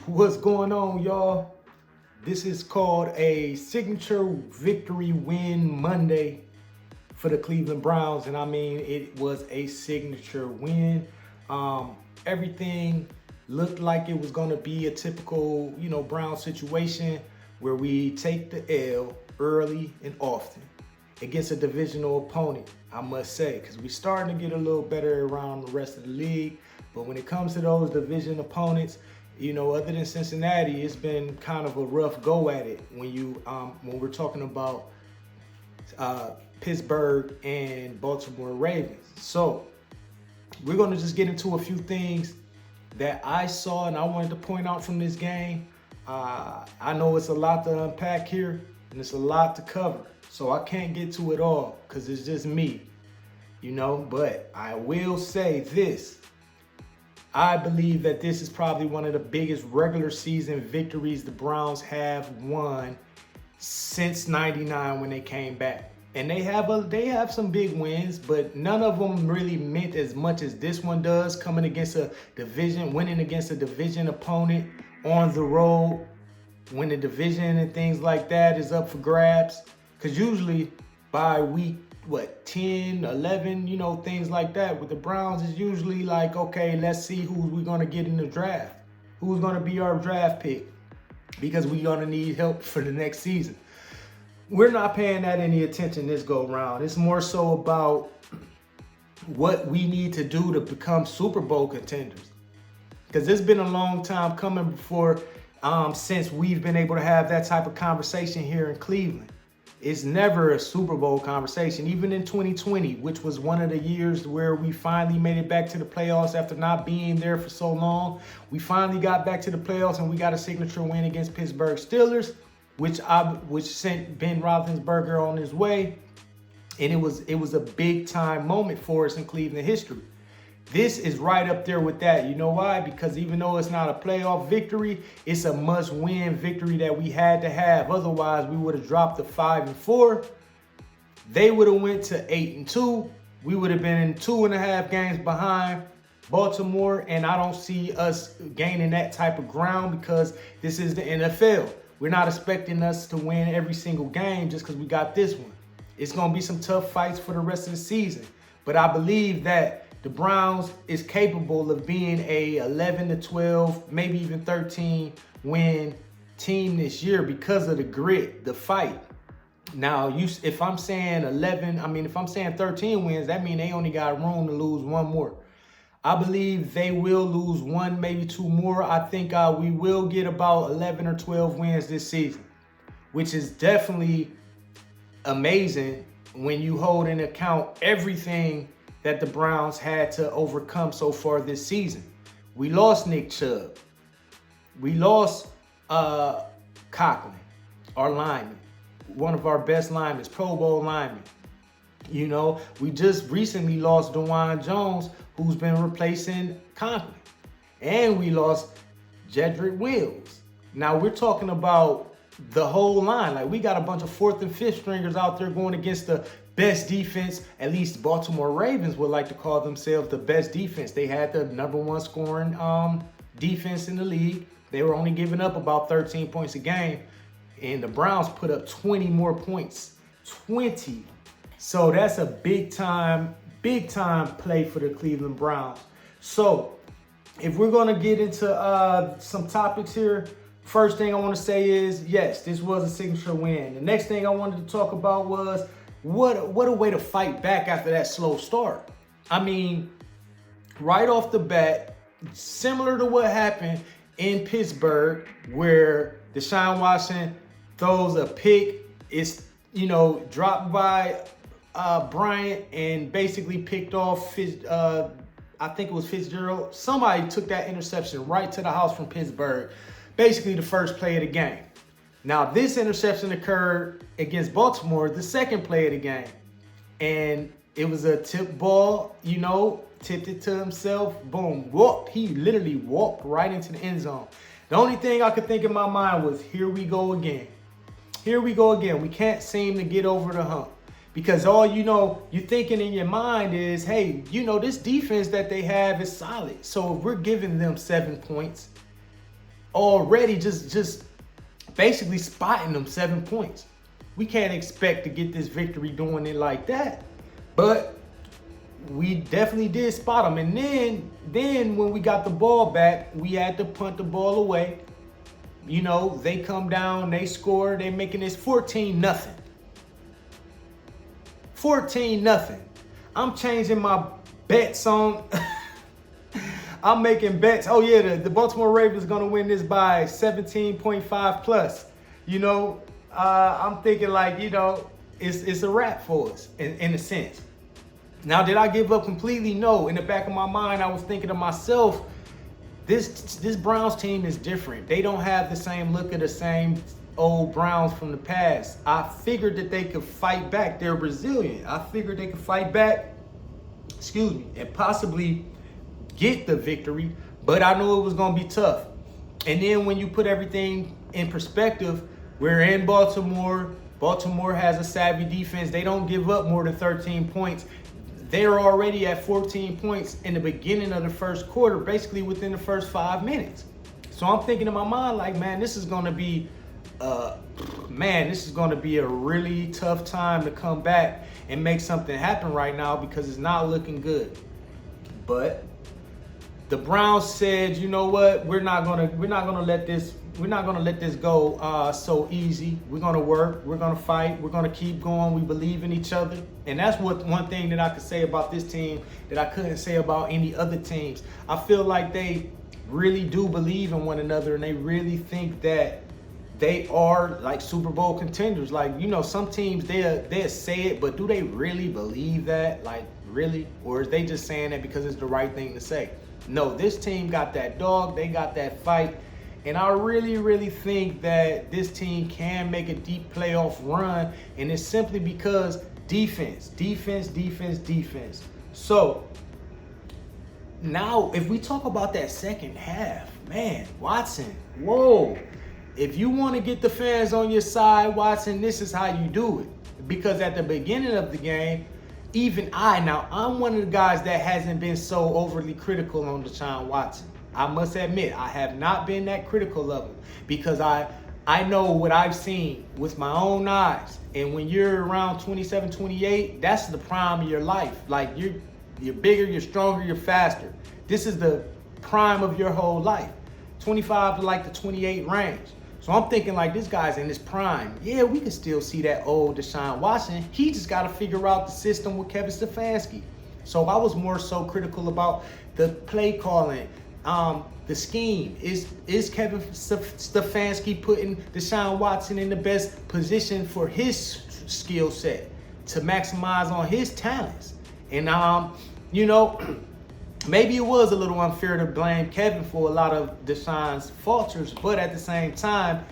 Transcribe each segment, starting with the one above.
What's going on, y'all? This is called a signature victory win Monday for the Cleveland Browns, and I mean it was a signature win. Everything looked like it was going to be a typical, Brown situation where we take the L early and often against a divisional opponent. I must say, because we're starting to get a little better around the rest of the league, but when it comes to those division opponents, other than Cincinnati, it's been kind of a rough go at it when we're talking about Pittsburgh and Baltimore Ravens. So we're going to just get into a few things that I saw and I wanted to point out from this game. I know it's a lot to unpack here and it's a lot to cover, so I can't get to it all because it's just me, but I will say this. I believe that this is probably one of the biggest regular season victories the Browns have won since '99 when they came back. And they have some big wins, but none of them really meant as much as this one does, winning against a division opponent on the road, when the division and things like that is up for grabs. Because usually by week 10, 11, things like that. With the Browns, it's usually like, okay, let's see who we're going to get in the draft. Who's going to be our draft pick? Because we're going to need help for the next season. We're not paying that any attention this go round. It's more so about what we need to do to become Super Bowl contenders. Because it's been a long time coming since we've been able to have that type of conversation here in Cleveland. It's never a Super Bowl conversation. Even in 2020, which was one of the years where we finally made it back to the playoffs after not being there for so long. We finally got back to the playoffs and we got a signature win against Pittsburgh Steelers, which sent Ben Roethlisberger on his way. And it was a big time moment for us in Cleveland history. This is right up there with that. You know why? Because even though it's not a playoff victory, it's a must-win victory that we had to have. Otherwise, we would have dropped to 5-4. They would have went to 8-2. We would have been in 2.5 games behind Baltimore, and I don't see us gaining that type of ground because this is the NFL. We're not expecting us to win every single game just because we got this one. It's going to be some tough fights for the rest of the season. But I believe that the Browns is capable of being a 11-12, maybe even 13 win team this year because of the grit, the fight. Now, if I'm saying 13 wins, that means they only got room to lose one more. I believe they will lose one, maybe two more. I think we will get about 11 or 12 wins this season, which is definitely amazing when you hold into account everything that the Browns had to overcome so far this season. We lost Nick Chubb. We lost Coughlin, our lineman, one of our best linemen, Pro Bowl lineman. We just recently lost DeJuan Jones, who's been replacing Conklin. And we lost Jedrick Wills. Now we're talking about the whole line. Like, we got a bunch of 4th and 5th stringers out there going against the best defense. At least Baltimore Ravens would like to call themselves the best defense. They had the number one scoring defense in the league. They were only giving up about 13 points a game. And the Browns put up 20 more points. 20. So that's a big time play for the Cleveland Browns. So if we're going to get into some topics here, first thing I want to say is, yes, this was a signature win. The next thing I wanted to talk about was what a way to fight back after that slow start. I mean, right off the bat, similar to what happened in Pittsburgh, where Deshaun Watson throws a pick. It's, dropped by Bryant and basically picked off I think it was Fitzgerald. Somebody took that interception right to the house from Pittsburgh. Basically the first play of the game. Now this interception occurred against Baltimore, the second play of the game. And it was a tip ball, tipped it to himself, boom, whoop. He literally walked right into the end zone. The only thing I could think in my mind was, here we go again. Here we go again. We can't seem to get over the hump. Because all you're thinking in your mind is, hey, this defense that they have is solid. So if we're giving them 7 points, already just basically spotting them 7 points. We can't expect to get this victory doing it like that. But we definitely did spot them. And then when we got the ball back, we had to punt the ball away. You know, they come down, they score, they making this 14-0. 14-0. I'm changing my bets on. I'm making bets. Oh yeah, the Baltimore Ravens gonna win this by 17.5 plus. You know, I'm thinking like, you know, it's a wrap for us in a sense. Now, did I give up completely? No. In the back of my mind, I was thinking to myself, this Browns team is different. They don't have the same look of the same old Browns from the past. I figured that they could fight back. They're Brazilian. I figured they could fight back, and possibly get the victory, but I knew it was going to be tough. And then when you put everything in perspective, we're in Baltimore. Baltimore has a savvy defense. They don't give up more than 13 points. They're already at 14 points in the beginning of the first quarter, basically within the first 5 minutes. So I'm thinking in my mind, like, man, this is going to be a really tough time to come back and make something happen right now because it's not looking good. But the Browns said, you know what? We're not gonna let this go so easy. We're gonna work. We're gonna fight. We're gonna keep going. We believe in each other, and that's one thing that I could say about this team that I couldn't say about any other teams. I feel like they really do believe in one another, and they really think that they are like Super Bowl contenders. Like, you know, some teams they'll say it, but do they really believe that? Like, really? Or is they just saying that because it's the right thing to say? No, this team got that dog. They got that fight. And I really, really think that this team can make a deep playoff run. And it's simply because defense. So now if we talk about that second half, man, Watson, whoa. If you want to get the fans on your side, Watson, this is how you do it. Because at the beginning of the game, even I'm one of the guys that hasn't been so overly critical on Deshaun Watson. I must admit, I have not been that critical of him because I know what I've seen with my own eyes. And when you're around 27, 28, that's the prime of your life. Like, you're bigger, you're stronger, you're faster. This is the prime of your whole life. 25 to like the 28 range. So I'm thinking like this guy's in his prime. Yeah, we can still see that old Deshaun Watson. He just got to figure out the system with Kevin Stefanski. So I was more so critical about the play calling, the scheme. Is Kevin Stefanski putting Deshaun Watson in the best position for his skill set to maximize on his talents? And, you know, maybe it was a little unfair to blame Kevin for a lot of Deshaun's falters, but at the same time,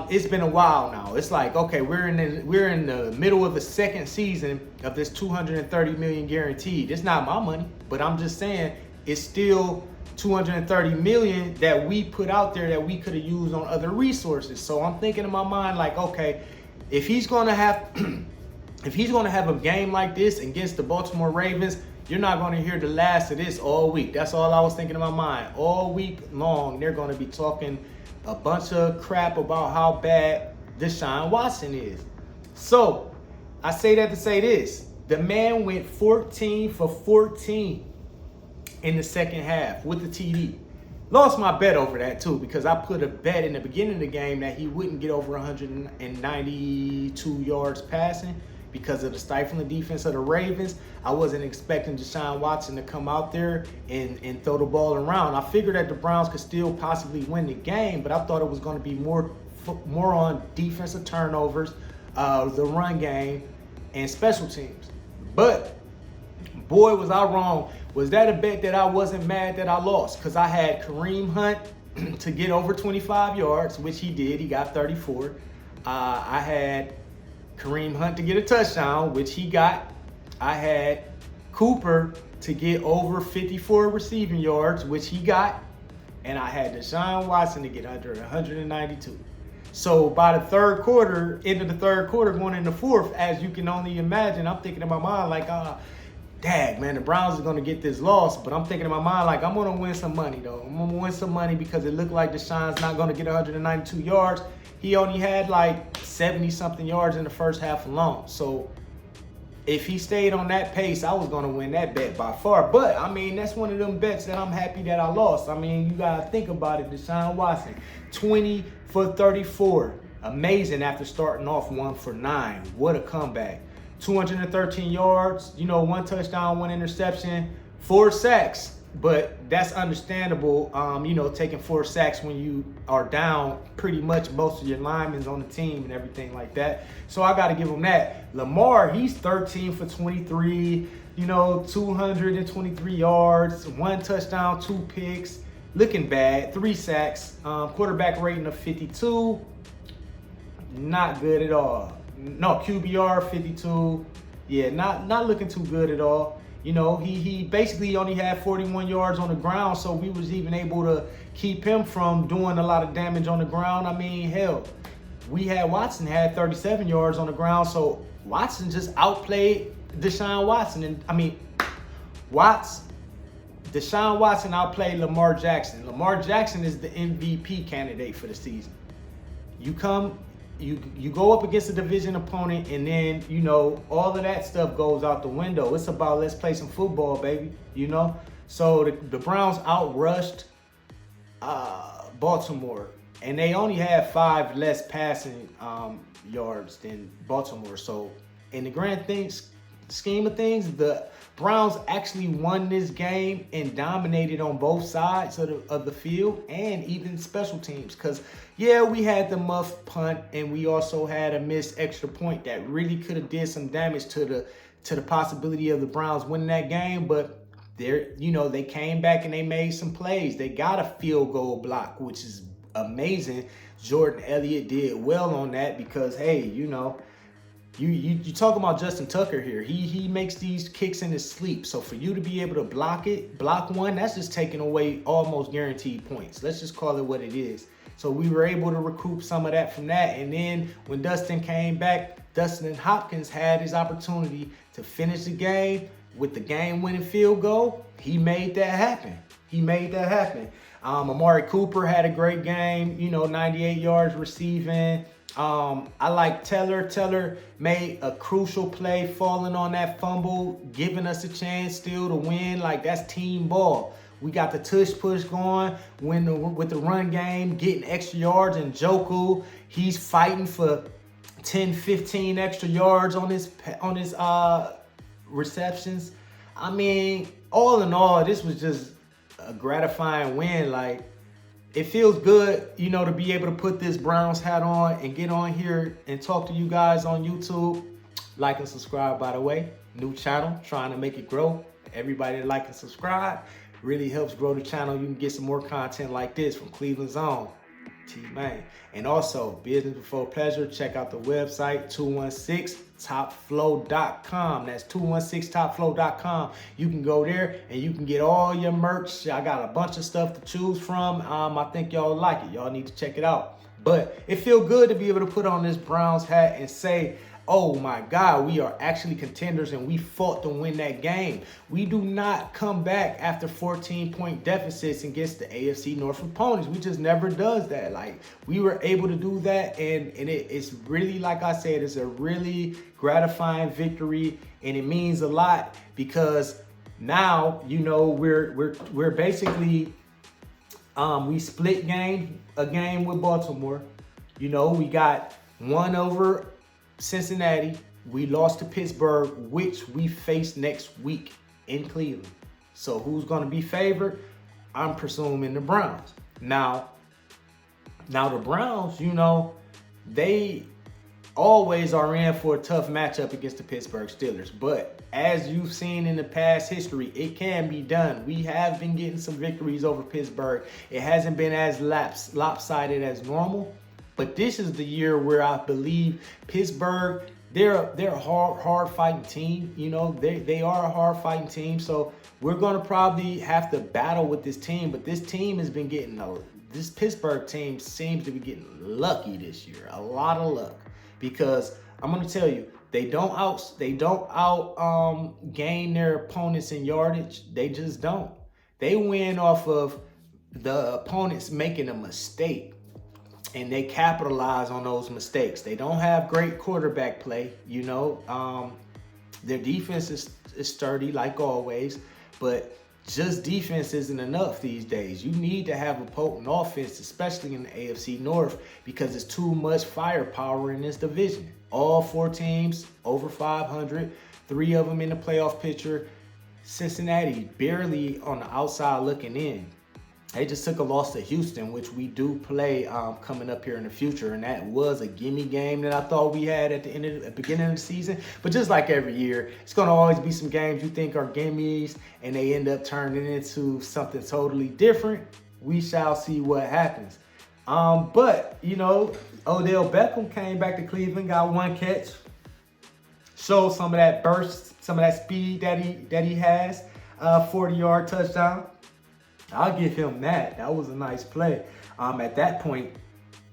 it's been a while now. It's like, okay, we're in the middle of the second season of this $230 million guaranteed. It's not my money, but I'm just saying it's still $230 million that we put out there that we could have used on other resources. So I'm thinking in my mind, like, okay, if he's gonna have a game like this against the Baltimore Ravens, you're not going to hear the last of this all week. That's all I was thinking in my mind. All week long, they're going to be talking a bunch of crap about how bad Deshaun Watson is. So, I say that to say this. The man went 14 for 14 in the second half with the TD. Lost my bet over that, too, because I put a bet in the beginning of the game that he wouldn't get over 192 yards passing. Because of the stifling defense of the Ravens, I wasn't expecting Deshaun Watson to come out there and throw the ball around. I figured that the Browns could still possibly win the game, but I thought it was going to be more on defensive turnovers, the run game, and special teams. But, boy, was I wrong. Was that a bet that I wasn't mad that I lost? Because I had Kareem Hunt to get over 25 yards, which he did. He got 34. I had Kareem Hunt to get a touchdown, which he got. I had Cooper to get over 54 receiving yards, which he got. And I had Deshaun Watson to get under 192. So by the third quarter, into the third quarter, going into fourth, as you can only imagine, I'm thinking in my mind like, dang, man, the Browns are going to get this loss. But I'm thinking in my mind, like, I'm going to win some money, though. I'm going to win some money because it looked like Deshaun's not going to get 192 yards. He only had like 70-something yards in the first half alone. So if he stayed on that pace, I was going to win that bet by far. But, I mean, that's one of them bets that I'm happy that I lost. I mean, you got to think about it. Deshaun Watson, 20 for 34. Amazing after starting off 1 for 9. What a comeback. 213 yards, 1 touchdown, 1 interception, 4 sacks. But that's understandable, taking 4 sacks when you are down pretty much most of your linemen on the team and everything like that. So I got to give him that. Lamar, he's 13 for 23, 223 yards, 1 touchdown, 2 picks. Looking bad, 3 sacks, quarterback rating of 52. Not good at all. No, QBR 52. Yeah, not looking too good at all. He basically only had 41 yards on the ground, so we was even able to keep him from doing a lot of damage on the ground. I mean, hell, Watson had 37 yards on the ground, so Watson just outplayed Deshaun Watson. And I mean, Deshaun Watson outplayed Lamar Jackson. Lamar Jackson is the MVP candidate for the season. You go up against a division opponent, and then, all of that stuff goes out the window. It's about let's play some football, baby, So the Browns outrushed Baltimore, and they only had 5 less passing yards than Baltimore. So in the grand scheme of things, the Browns actually won this game and dominated on both sides of the field and even special teams. Because, yeah, we had the muff punt, and we also had a missed extra point that really could have did some damage to the possibility of the Browns winning that game. But they came back and they made some plays. They got a field goal block, which is amazing. Jordan Elliott did well on that because, hey, you talk about Justin Tucker here. He makes these kicks in his sleep. So for you to be able to block one, that's just taking away almost guaranteed points. Let's just call it what it is. So we were able to recoup some of that from that. And then when Dustin came back, Dustin Hopkins had his opportunity to finish the game with the game-winning field goal. He made that happen. Amari Cooper had a great game, 98 yards receiving. I like Teller. Teller made a crucial play, falling on that fumble, giving us a chance still to win. Like, that's team ball. We got the tush push going with the run game, getting extra yards. And Njoku, he's fighting for 10, 15 extra yards on his receptions. I mean, all in all, this was just a gratifying win. Like, it feels good, to be able to put this Browns hat on and get on here and talk to you guys on YouTube. Like and subscribe, by the way. New channel, trying to make it grow. Everybody like and subscribe. Really helps grow the channel. You can get some more content like this from Cleveland's own T-Man. And also, business before pleasure. Check out the website, 216topflow.com. That's 216topflow.com. You can go there and you can get all your merch. I got a bunch of stuff to choose from. I think y'all like it. Y'all need to check it out. But it feels good to be able to put on this Browns hat and say, oh my God, we are actually contenders and we fought to win that game. We do not come back after 14-point deficits against the AFC North opponents. We just never does that. Like, we were able to do that, and it's really, like I said, it's a really gratifying victory, and it means a lot because now, we're basically we split a game with Baltimore. We got one over Cincinnati. We lost to Pittsburgh, which we face next week in Cleveland. So who's going to be favored? I'm presuming the Browns. Now the Browns, they always are in for a tough matchup against the Pittsburgh Steelers. But as you've seen in the past history, it can be done. We have been getting some victories over Pittsburgh. It hasn't been as lopsided as normal. But this is the year where I believe Pittsburgh, they're a hard fighting team. They are a hard fighting team. So we're going to probably have to battle with this team. But this team has been getting, this Pittsburgh team seems to be getting lucky this year. A lot of luck. Because I'm gonna tell you, they don't out gain their opponents in yardage. They just don't. They win off of the opponents making a mistake, and they capitalize on those mistakes. They don't have great quarterback play, you know. Their defense is sturdy like always, but just defense isn't enough these days. You need to have a potent offense, especially in the AFC North, because there's too much firepower in this division. All 4 teams over 500, 3 of them in the playoff picture. Cincinnati barely on the outside looking in. They just took a loss to Houston, which we do play coming up here in the future, and that was a gimme game that I thought we had at the beginning of the season. But just like every year, it's going to always be some games you think are gimmies, and they end up turning into something totally different. We shall see what happens. But you know, Odell Beckham came back to Cleveland, got 1 catch, showed some of that burst, some of that speed that he has, 40-yard touchdown. I'll give him that. That was a nice play. At that point,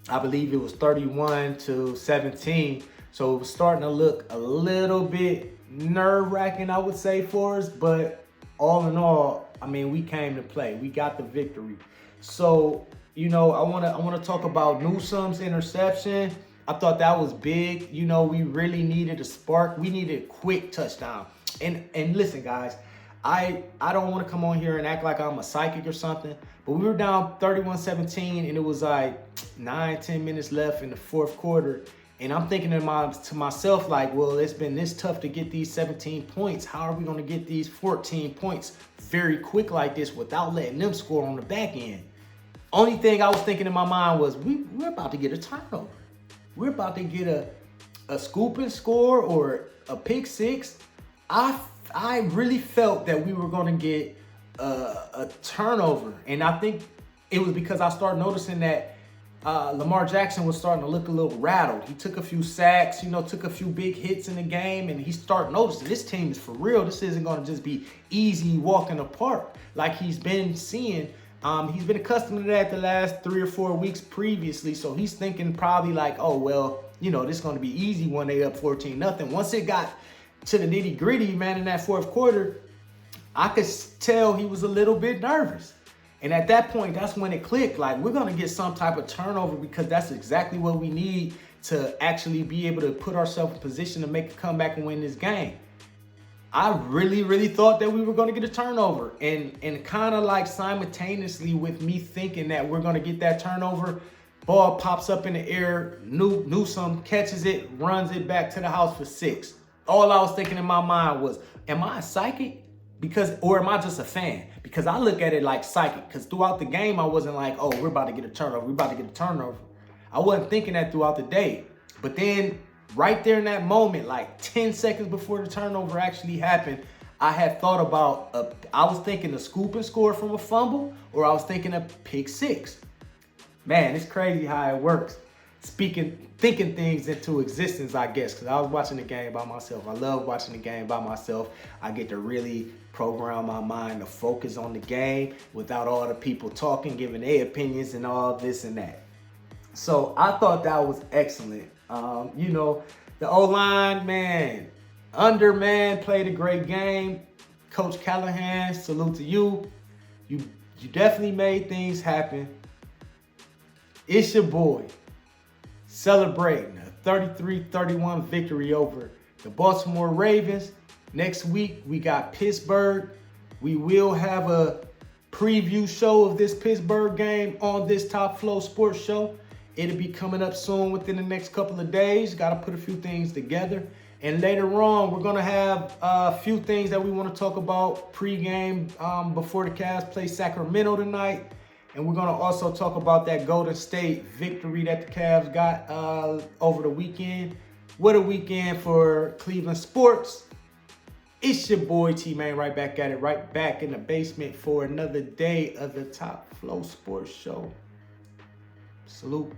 I believe it was 31-17. So it was starting to look a little bit nerve-wracking, I would say, for us. But all in all, I mean, we came to play. We got the victory. So, you know, I wanna talk about Newsome's interception. I thought that was big. You know, we really needed a spark. We needed a quick touchdown. And listen, guys, I don't want to come on here and act like I'm a psychic or something, but we were down 31-17 and it was like 9-10 minutes left in the 4th quarter. And I'm thinking to myself, like, well, it's been this tough to get these 17 points. How are we going to get these 14 points very quick like this without letting them score on the back end? Only thing I was thinking in my mind was we're about to get a turnover. We're about to get a scoop and score or a pick 6. I really felt that we were going to get a turnover. And I think it was because I started noticing that Lamar Jackson was starting to look a little rattled. He took a few sacks, you know, took a few big hits in the game, and he started noticing this team is for real. This isn't going to just be easy walk in the park like he's been seeing. He's been accustomed to that the last 3 or 4 weeks previously. So he's thinking probably like, oh, well, you know, this is going to be easy when they up 14-0. Once it got to the nitty gritty, man, in that 4th quarter, I could tell he was a little bit nervous. And at that point, that's when it clicked. Like, we're going to get some type of turnover because that's exactly what we need to actually be able to put ourselves in position to make a comeback and win this game. I really, really thought that we were going to get a turnover. And kind of like simultaneously with me thinking that we're going to get that turnover, ball pops up in the air, Newsome catches it, runs it back to the house for 6. All I was thinking in my mind was, am I a psychic? Or am I just a fan? Because I look at it like psychic. Because throughout the game, I wasn't like, oh, we're about to get a turnover. We're about to get a turnover. I wasn't thinking that throughout the day. But then right there in that moment, like 10 seconds before the turnover actually happened, I had thought about, I was thinking a scoop and score from a fumble, or I was thinking a pick 6. Man, it's crazy how it works. Thinking things into existence, I guess, because I was watching the game by myself. I love watching the game by myself. I get to really program my mind to focus on the game without all the people talking, giving their opinions and all this and that. So I thought that was excellent. You know, the O-line, man, played a great game. Coach Callahan, salute to you. You definitely made things happen. It's your boy, celebrating a 33-31 victory over the Baltimore Ravens. Next week, we got Pittsburgh. We will have a preview show of this Pittsburgh game on this Top Flow Sports Show. It'll be coming up soon within the next couple of days. Got to put a few things together. And later on, we're going to have a few things that we want to talk about pregame before the Cavs play Sacramento tonight. And we're going to also talk about that Golden State victory that the Cavs got over the weekend. What a weekend for Cleveland sports. It's your boy T-Man right back at it, right back in the basement for another day of the Top Flow Sports Show. Salute.